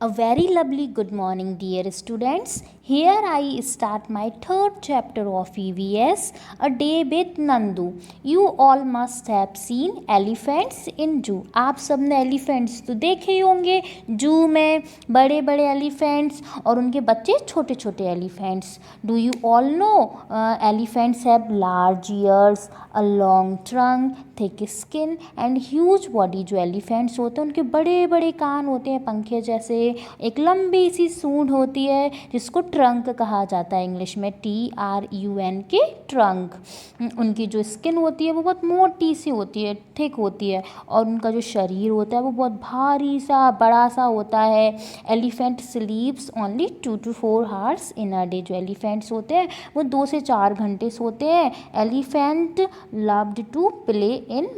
A very lovely good morning, dear students. Here I start my third chapter of EVS, A Day with Nandu. You all must have seen elephants in zoo. आप सबने elephants तो देखे ही होंगे जू में, बड़े बड़े elephants और उनके बच्चे छोटे छोटे elephants. Do you all no elephants have large years, a long trunk, thick skin and huge body. जो एलिफेंट्स होते हैं उनके बड़े बड़े कान होते हैं पंखे जैसे, एक लंबी सी सूंड होती है जिसको ट्रंक कहा जाता है इंग्लिश में, TRUNK ट्रंक. उनकी जो स्किन होती है वो बहुत मोटी सी होती है, थिक होती है, और उनका जो शरीर होता है वो बहुत भारी सा बड़ा सा होता है. Elephant sleeps only 2 to 4 hours in a day. जो एलिफेंट्स होते हैं वो 2 से 4 घंटे सोते हैं. Elephant loved to play in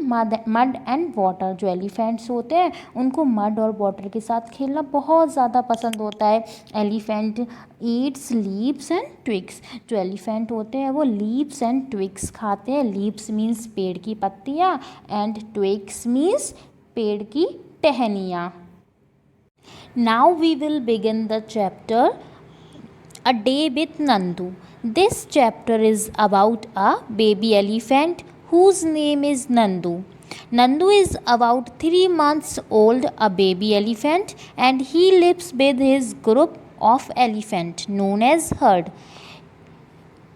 mud and water. जो एलिफेंट्स होते हैं उनको मड और वाटर के साथ खेलना बहुत ज़्यादा पसंद होता है. Elephant Yeats leaves and twigs. जो एलिफेंट होते हैं वो लीव्स एंड ट्विग्स खाते हैं. लीव्स मीन्स पेड़ की पत्तियाँ एंड ट्विग्स मीन्स पेड़ की टहनियाँ. Now we will begin the chapter A Day with Nandu. This chapter is about a baby elephant whose name is Nandu. Nandu is about 3 months old, a baby elephant, and he lives with his group of elephant known as herd.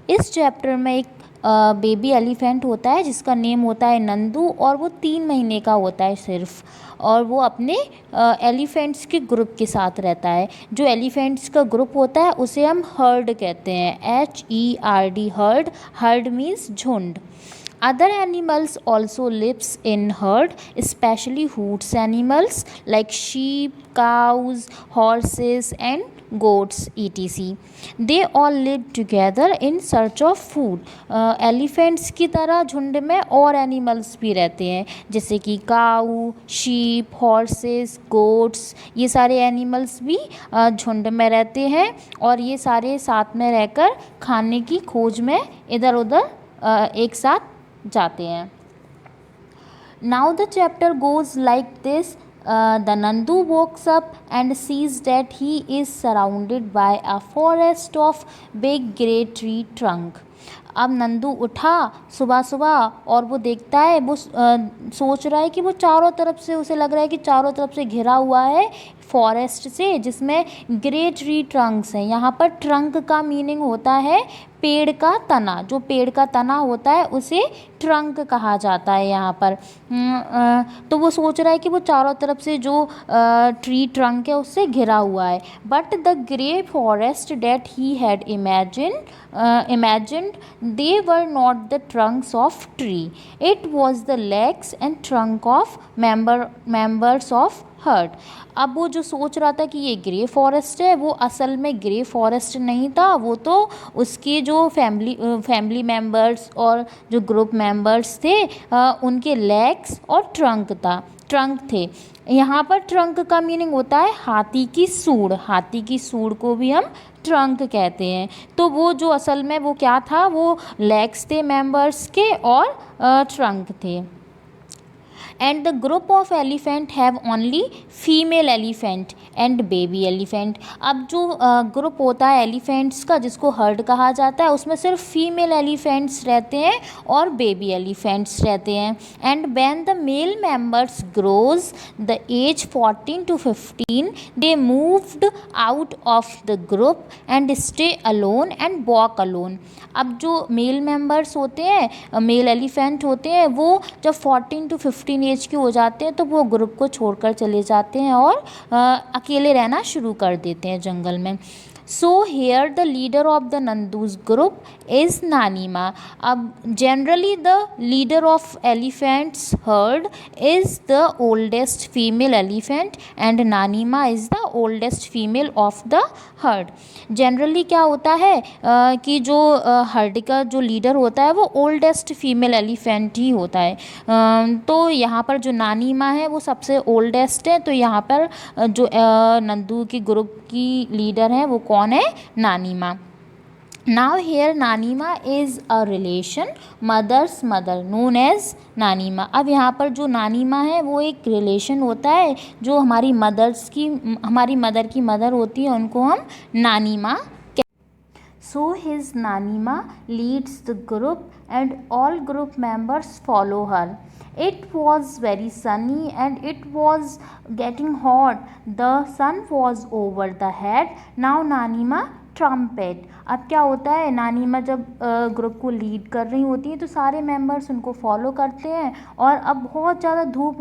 इस chapter में एक baby elephant होता है जिसका name होता है नंदू, और वो 3 महीने का होता है सिर्फ, और वो अपने एलिफेंट्स के ग्रुप के साथ रहता है. जो एलिफेंट्स का ग्रुप होता है उसे हम हर्ड कहते हैं, HERD हर्ड. हर्ड मीन्स झुंड. Other animals also lives in herd, especially hoots animals like sheep, cows, horses and goats etc. They all live together in search of food. Elephants की तरह झुंड में और एनिमल्स भी रहते हैं जैसे कि काऊ, शीप, हॉर्सेस, गोट्स. ये सारे एनिमल्स भी झुंड में रहते हैं और ये सारे साथ में रहकर खाने की खोज में इधर उधर एक साथ जाते हैं. Now the chapter goes like this. The Nandu wakes up and sees that he is surrounded by a forest of big grey tree trunk. अब नंदू उठा सुबह सुबह और वो देखता है, वो सोच रहा है कि वो चारों तरफ से, उसे लग रहा है कि चारों तरफ से घिरा हुआ है फॉरेस्ट से जिसमें ग्रे ट्री ट्रंक्स हैं. यहाँ पर ट्रंक का मीनिंग होता है पेड़ का तना. जो पेड़ का तना होता है उसे ट्रंक कहा जाता है यहाँ पर. तो वो सोच रहा है कि वो चारों तरफ से जो ट्री ट्रंक है उससे घिरा हुआ है. But the grey forest that he had imagined they were not the trunks of tree. It was the legs and trunk of members of herd. अब वो जो सोच रहा था कि ये ग्रे फॉरेस्ट है, वो असल में ग्रे फॉरेस्ट नहीं था, वो तो उसके जो फैमिली मेम्बर्स और जो ग्रुप मेम्बर्स थे उनके लेग्स और ट्रंक थे. यहाँ पर ट्रंक का मीनिंग होता है हाथी की सूंड. हाथी की सूंड को भी हम ट्रंक कहते हैं. तो वो जो असल में वो क्या था, वो लेग्स थे मेंबर्स के और ट्रंक थे. And the group of elephant have only female elephant and baby elephant. अब जो ग्रुप होता है एलिफेंट्स का जिसको हर्ड कहा जाता है उसमें सिर्फ फीमेल एलिफेंट्स रहते हैं और बेबी एलिफेंट्स रहते हैं. And when the male members grows the age 14 to 15 they moved out of the group and stay alone and walk alone. अब जो मेल मेंबर्स होते हैं, मेल एलिफेंट होते हैं, वो जब 14 to 15 एज के हो जाते हैं तो वो ग्रुप को छोड़कर चले जाते हैं और अकेले रहना शुरू कर देते हैं जंगल में. So here the leader of the Nandu's group is Nanima. अब generally the leader of elephants herd is the oldest female elephant and Nanima is the oldest female of the herd. Generally क्या होता है कि जो heard का जो leader होता है वो ओल्डेस्ट फीमेल एलिफेंट ही होता है. तो यहाँ पर जो नानीमा है वो सबसे ओल्डेस्ट है. तो यहाँ पर जो नंदू के ग्रुप की लीडर है वो कौन है, नानीमा. Now here Nanima is a relation, mother's mother known as नानीमा. अब यहाँ पर जो नानीमा है वो एक रिलेशन होता है जो हमारी मदर की मदर होती है, उनको हम नानीमा. So his Nanima leads the group and all group members follow her. It was very sunny and it was getting hot. The sun was over the head. Now Nanima trumpet. अब क्या होता है, नानीमा जब group को lead कर रही होती हैं तो सारे मेंबर्स उनको फॉलो करते हैं. और अब बहुत ज़्यादा धूप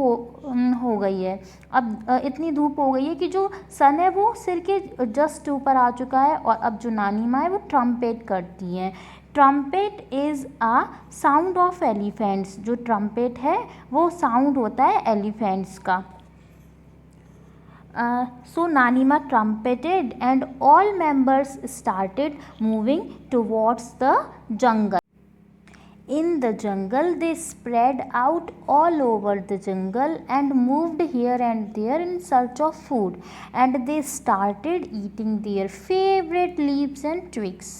हो गई है. अब इतनी धूप हो गई है कि जो सन है वो सिर के जस्ट ऊपर आ चुका है. और अब जो नानीमा है वो ट्रम्पेट करती हैं. Trumpet is a sound of elephants. जो ट्रम्पेट है वो साउंड होता है एलिफेंट्स का. So Nanima trumpeted and all members started moving towards the jungle. In the jungle they spread out all over the jungle and moved here and there in search of food, and they started eating their favorite leaves and twigs.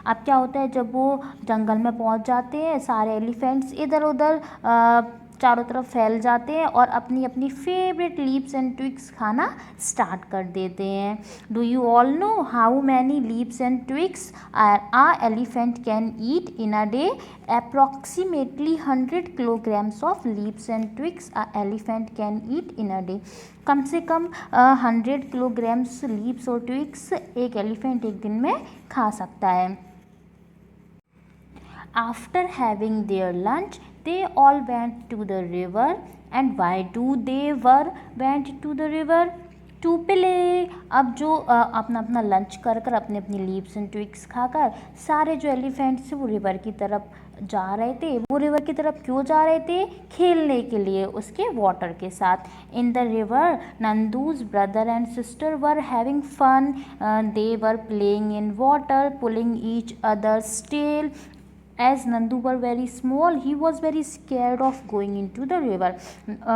अब क्या होता है, जब वो जंगल में पहुंच जाते हैं सारे एलिफेंट्स इधर उधर चारों तरफ फैल जाते हैं और अपनी अपनी फेवरेट लीव्स एंड ट्विग्स खाना स्टार्ट कर देते हैं. Do you all know how many leaves and twigs a elephant can eat in a day? Approximately 100 kilograms of leaves and twigs a elephant can eat in a day. कम से कम 100 kilograms leaves और twigs एक elephant एक दिन में खा सकता है. After having their lunch, they all went to the river. And why do they went to the river? To play. अब जो अपना अपना लंच कर कर अपने अपनी लीव्स एंड ट्विग्स खाकर सारे जो एलिफेंट्स थे वो रिवर की तरफ जा रहे थे. वो रिवर की तरफ क्यों जा रहे थे? खेलने के लिए उसके वाटर के साथ. In the river Nandu's brother and sister were having fun. They were playing in water, pulling each others tail. As Nandu were very small, he was very scared of going into the river.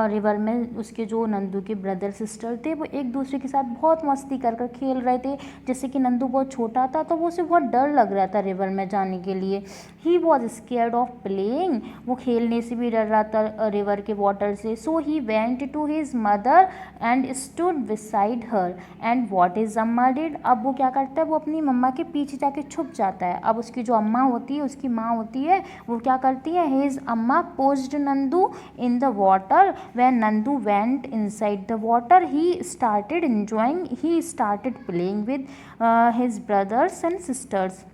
River में उसके जो नंदू के brother sister थे वो एक दूसरे के साथ बहुत मस्ती कर कर खेल रहे थे. जैसे कि नंदू बहुत छोटा था तो वो उसे बहुत डर लग रहा था रिवर में जाने के लिए. He was scared of playing. वो खेलने से भी डर रहा था रिवर के वाटर से. So he went to his mother and stood beside her. And what is अम्मा डिड? अब वो क्या करता है, वो अपनी मम्मा के पीछे जाके छुप जाता है. अब उसकी जो अम्मा होती है, उसकी माँ होती है, वो क्या करती है, हिज अम्मा pushed Nandu in the water. When Nandu went inside the water he started enjoying, he started playing with his brothers and sisters.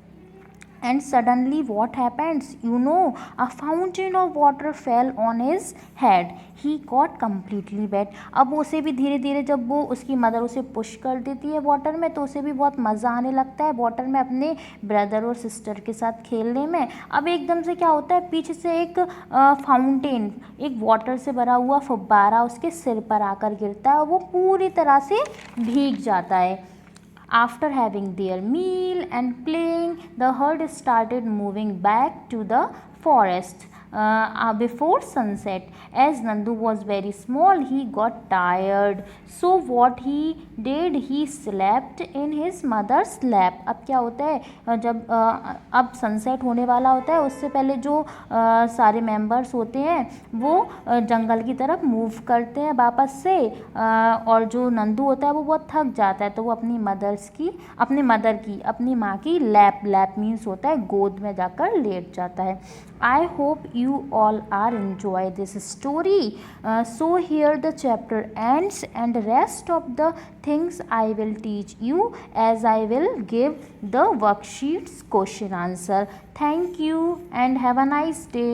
And suddenly what happens? You know, a fountain of water fell on his head. He got completely wet. अब उसे भी धीरे धीरे जब वो उसकी mother उसे push कर देती है वाटर में तो उसे भी बहुत मज़ा आने लगता है वाटर में अपने ब्रदर और सिस्टर के साथ खेलने में. अब एकदम से क्या होता है, पीछे से एक फाउंटेन, एक वाटर से भरा हुआ फुब्बारा उसके सिर पर आकर गिरता है और वो पूरी तरह से भीग जाता है. After having their meal and playing, the herd started moving back to the forest before sunset. As Nandu was very small, he got tired. So what he did, he slept in his mother's lap. अब क्या होता है, जब अब sunset होने वाला होता है उससे पहले जो सारे मेंबर्स होते हैं वो जंगल की तरफ मूव करते हैं वापस से. और जो नंदू होता है वो बहुत थक जाता है तो वो अपनी अपनी माँ की लैप मीन्स होता है गोद में जाकर लेट जाता है. I hope you all are enjoy this story. So here the chapter ends and rest of the things I will teach you as I will give the worksheets question answer. Thank you and have a nice day.